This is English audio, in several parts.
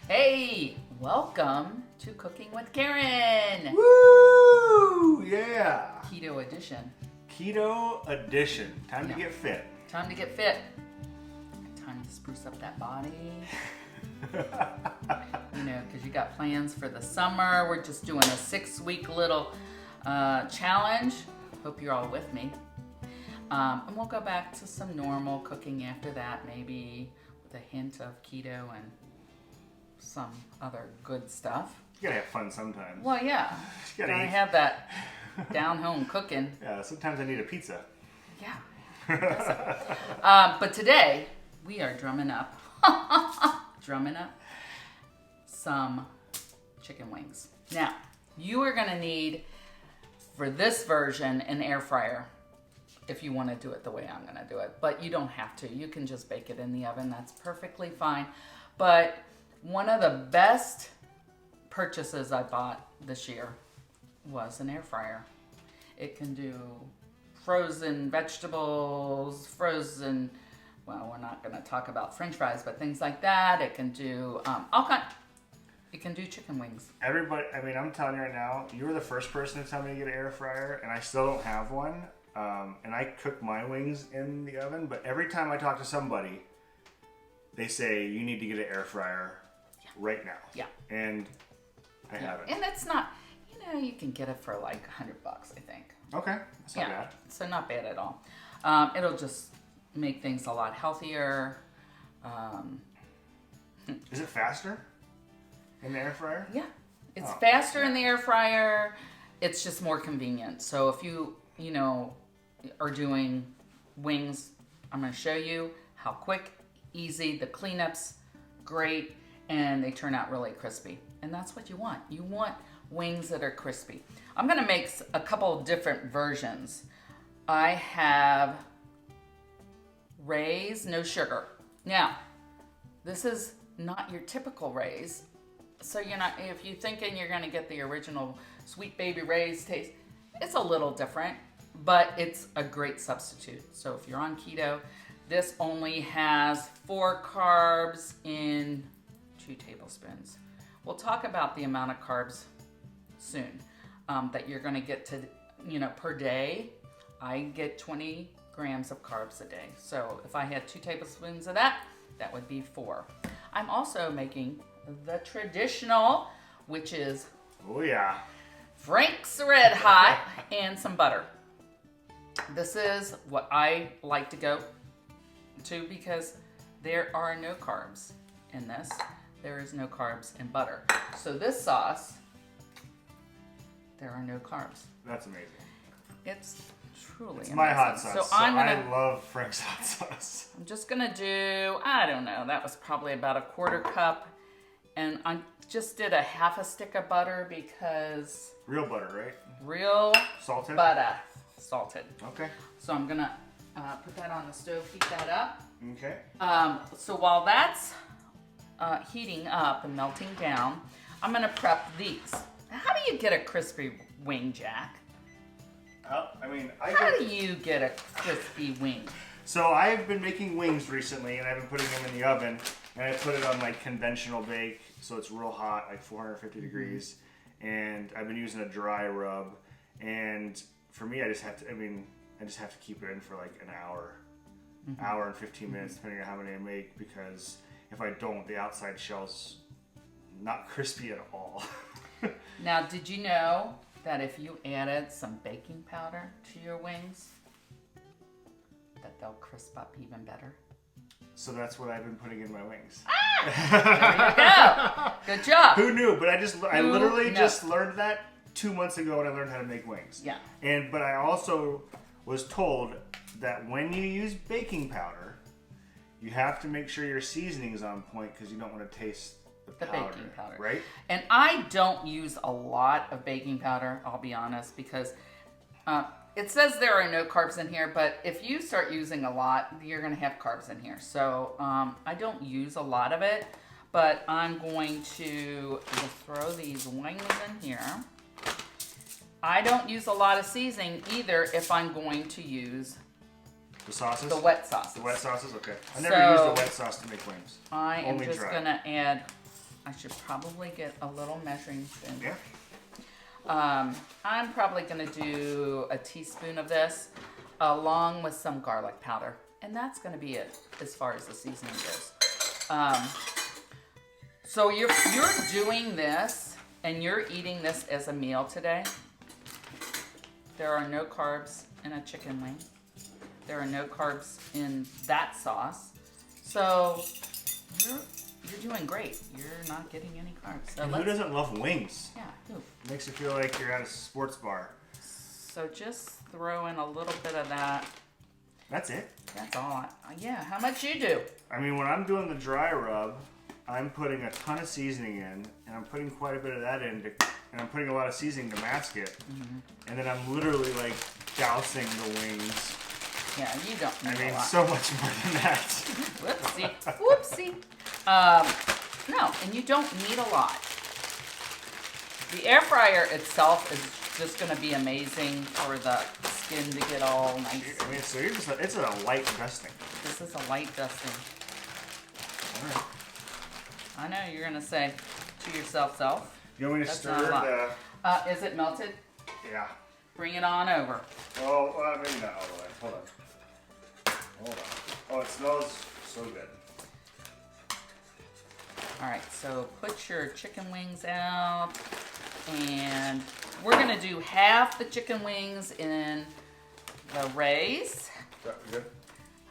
Hey, welcome to Cooking with Karen. Woo! Yeah. Keto edition. Keto edition. Time Yeah. to get fit. Time to get fit. Time to spruce up that body. Because you got plans for the summer. We're just doing a 6-week little challenge. Hope you're all with me. And we'll go back to some normal cooking after that, maybe with a hint of keto and some other good stuff. You gotta have fun sometimes. Well, yeah. You gotta Gotta eat. have that down-home cooking. Yeah, sometimes I need a pizza. Yeah. But today, we are drumming up some chicken wings. Now, you are going to need, for this version, an air fryer if you want to do it the way I'm going to do it. But you don't have to. You can just bake it in the oven. That's perfectly fine. But one of the best purchases I bought this year was an air fryer. It can do frozen vegetables, well, we're not going to talk about French fries, but things like that. It can do it can do chicken wings. Everybody, I'm telling you right now, you were the first person to tell me to get an air fryer, and I still don't have one. And I cook my wings in the oven, but every time I talk to somebody, they say you need to get an air fryer right now. Yeah. And I haven't. And it's not, you can get it for like $100, I think. Okay, that's not bad. So not bad at all. It'll just make things a lot healthier. Is it faster in the air fryer? Yeah, it's Oh, faster in the air fryer. It's just more convenient. So if you are doing wings, I'm going to show you how quick, easy, the cleanups, great, and they turn out really crispy. And that's what you want. You want wings that are crispy. I'm going to make a couple different versions. I have Ray's no sugar. Now, this is not your typical Ray's. So if you're thinking you're going to get the original Sweet Baby Ray's taste, it's a little different, but it's a great substitute. So if you're on keto, this only has 4 carbs in 2 tablespoons. We'll talk about the amount of carbs soon that you're going to get to, per day. I get 20 grams of carbs a day. So if I had 2 tablespoons of that, that would be 4. I'm also making the traditional, which is Oh yeah. Frank's Red Hot and some butter. This is what I like to go to because there are no carbs in this. There is no carbs in butter. So this sauce, there are no carbs. That's amazing. It's truly It's amazing. my hot sauce. So I love Frank's hot sauce. I'm just gonna do, I don't know, that was probably about a 1/4 cup. And I just did a 1/2 stick of butter because Real butter, right? real Salted? butter, salted. Okay. So I'm gonna put that on the stove, heat that up. Okay. So while that's heating up and melting down, I'm gonna prep these. How do you get a crispy wing, Jack? How do you get a crispy wing? So I've been making wings recently, and I've been putting them in the oven, and I put it on like conventional bake, so it's real hot, like 450 degrees, and I've been using a dry rub, and for me, I just have to keep it in for like an hour, hour and 15 minutes, depending on how many I make, because if I don't, the outside shell's not crispy at all. Now, did you know that if you added some baking powder to your wings, that they'll crisp up even better? So that's what I've been putting in my wings. There you go. Good job. Who knew? But I literally knew? just learned that 2 months ago when I learned how to make wings. Yeah. But I also was told that when you use baking powder, you have to make sure your seasoning is on point because you don't want to taste the powder, baking powder. right? And I don't use a lot of baking powder, I'll be honest, because it says there are no carbs in here, but if you start using a lot, you're going to have carbs in here. So I don't use a lot of it, but I'm going to just throw these wings in here. I don't use a lot of seasoning either if I'm going to use The sauces? the wet sauces. The wet sauces? Okay. I never used a wet sauce to make wings. I am Only just dry. going to add I should probably get a little measuring spoon. Yeah. I'm probably gonna do a teaspoon of this along with some garlic powder. And that's gonna be it as far as the seasoning goes. So you're doing this and you're eating this as a meal today. There are no carbs in a chicken wing. There are no carbs in that sauce. So you're doing great. You're not getting any carbs. So And who doesn't love wings? Yeah, who? Makes you feel like you're at a sports bar. So just throw in a little bit of that. That's it? That's all. Yeah, how much you do? I mean, when I'm doing the dry rub, I'm putting a ton of seasoning in, and I'm putting quite a bit of that in, and I'm putting a lot of seasoning to mask it. And then I'm literally like dousing the wings. Yeah, you don't need I mean, a lot. so much more than that. Whoopsie. Whoopsie. No, and you don't need a lot. The air fryer itself is just going to be amazing for the skin to get all nice. I mean, so it's a light dusting. This is a light dusting. All right. I know you're going to say to yourself, You want me to That's stir not a the... is it melted? Yeah. Bring it on over. Well, maybe not all the way. Hold on. Oh, it smells so good. All right, so put your chicken wings out, and we're gonna do half the chicken wings in the rays. Is that good?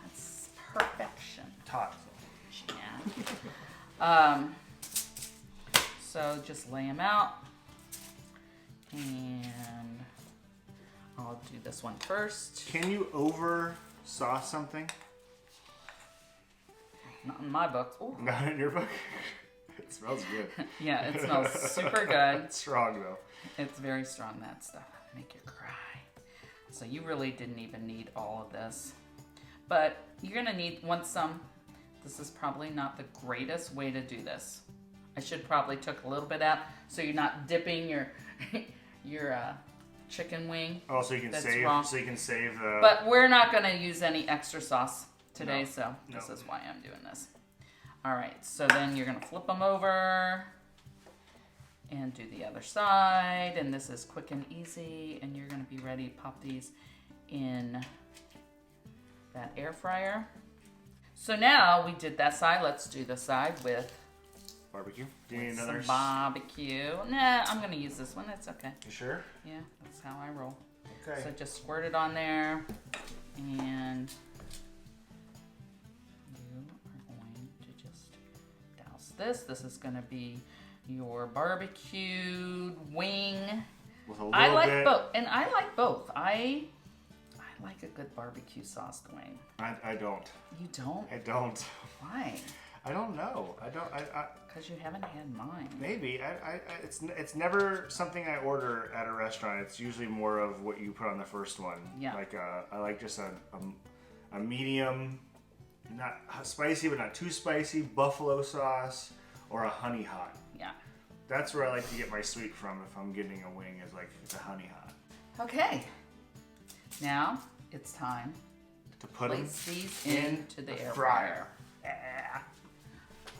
That's perfection. Hot. Yeah. So just lay them out, and I'll do this one first. Can you over sauce something? Not in my book. Ooh. Not in your book? It smells good. Yeah, it smells super good. It's strong though. It's very strong, that stuff. Make you cry. So you really didn't even need all of this. But you're gonna want some. This is probably not the greatest way to do this. I should probably took a little bit out so you're not dipping your chicken wing. Oh, so you can That's save. wrong. So you can save the. But we're not gonna use any extra sauce today, No. so this No. is why I'm doing this. All right, so then you're gonna flip them over and do the other side, and this is quick and easy, and you're gonna be ready to pop these in that air fryer. So now we did that side, let's do the side with Barbecue. Do you need some another? barbecue. Nah, I'm gonna use this one, it's okay. You sure? Yeah, that's how I roll. Okay. So just squirt it on there, and you are going to just douse this. This is going to be your barbecued wing. With a little I like bit. both, and I like both. I like a good barbecue sauced wing. I don't. You don't? I don't. Why? I don't know. I don't. Because you haven't had mine. Maybe. It's never something I order at a restaurant. It's usually more of what you put on the first one. Yeah. Like I like just a medium, not spicy but not too spicy, buffalo sauce or a honey hot. Yeah. That's where I like to get my sweet from if I'm getting a wing. Is like it's a honey hot. Okay. Now it's time To put them place these into the air fryer. Yeah.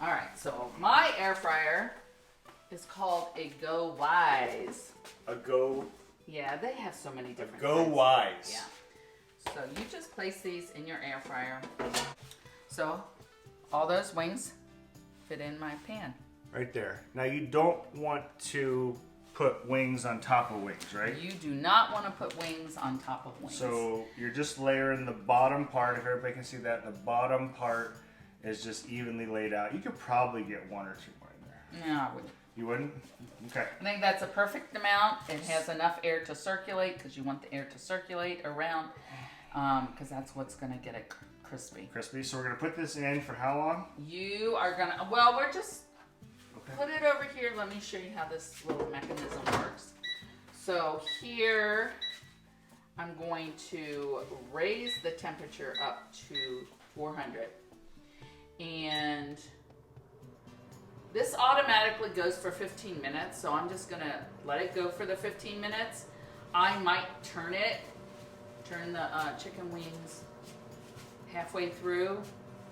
All right, so my air fryer is called a Go Wise. A go. Yeah, they have so many different Go kinds. Wise. Yeah. So you just place these in your air fryer. So all those wings fit in my pan. Right there. Now you don't want to put wings on top of wings, right? You do not want to put wings on top of wings. So you're just layering the bottom part. If everybody can see that, the bottom part is just evenly laid out. You could probably get one or two more in there. No, I wouldn't. You wouldn't? Okay. I think that's a perfect amount. It has enough air to circulate because you want the air to circulate around because that's what's going to get it crispy. Crispy. So we're going to put this in for how long? You are going to, well, we're just, Okay. put it over here. Let me show you how this little mechanism works. So here, I'm going to raise the temperature up to 400. And this automatically goes for 15 minutes, so I'm just gonna let it go for the 15 minutes. I might turn the chicken wings halfway through,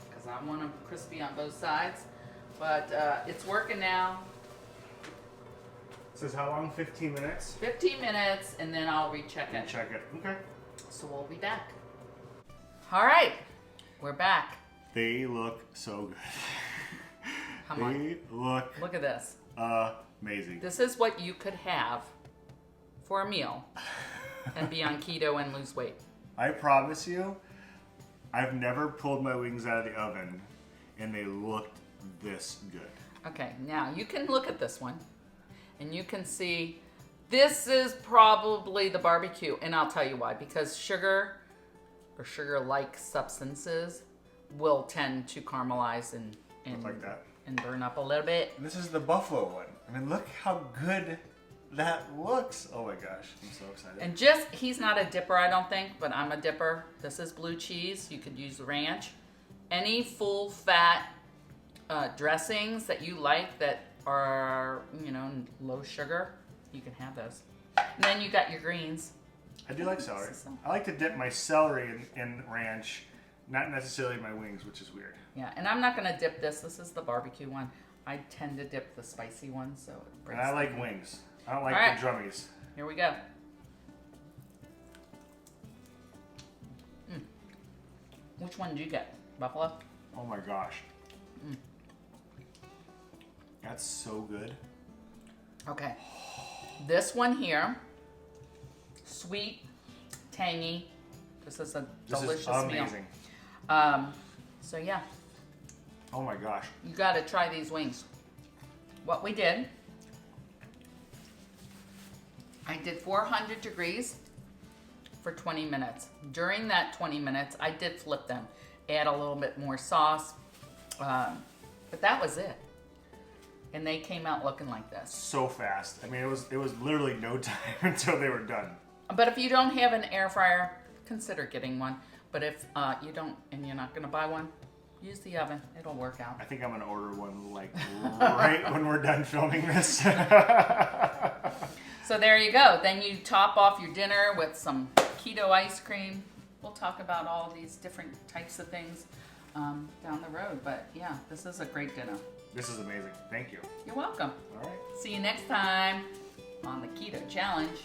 because I want them crispy on both sides. But it's working now. It says how long? 15 minutes? 15 minutes, and then I'll recheck it. Check it. Okay. So we'll be back. All right, we're back. They look so good. Come on. They look at this. amazing. This is what you could have for a meal and be on keto and lose weight. I promise you, I've never pulled my wings out of the oven and they looked this good. Okay, now you can look at this one and you can see this is probably the barbecue, and I'll tell you why. Because sugar or sugar-like substances will tend to caramelize and Like that. and burn up a little bit. And this is the buffalo one. I mean, look how good that looks. Oh my gosh, I'm so excited. And he's not a dipper, I don't think, but I'm a dipper. This is blue cheese. You could use ranch. Any full fat dressings that you like that are, low sugar, you can have those. And then you got your greens. I do like celery. I like to dip my celery in ranch, not necessarily my wings, which is weird. Yeah, and I'm not going to dip this. This is the barbecue one. I tend to dip the spicy one, so it breaks. And I like wings. I don't like All the drummies. Here we go. Which one did you get? Buffalo? Oh my gosh. That's so good. Okay. This one here, sweet, tangy. This is a delicious this is meal. amazing. So yeah, Oh my gosh. you got to try these wings. What we did, I did 400 degrees for 20 minutes. During that 20 minutes, I did flip them, add a little bit more sauce, but that was it. And they came out looking like this. So fast. I mean, it was literally no time until they were done. But if you don't have an air fryer, consider getting one. But if you don't and you're not going to buy one, use the oven. It'll work out. I think I'm gonna order one like right when we're done filming this. So there you go. Then you top off your dinner with some keto ice cream. We'll talk about all these different types of things down the road. But yeah, this is a great dinner. This is amazing. Thank you. You're welcome. All right. See you next time on the Keto Challenge.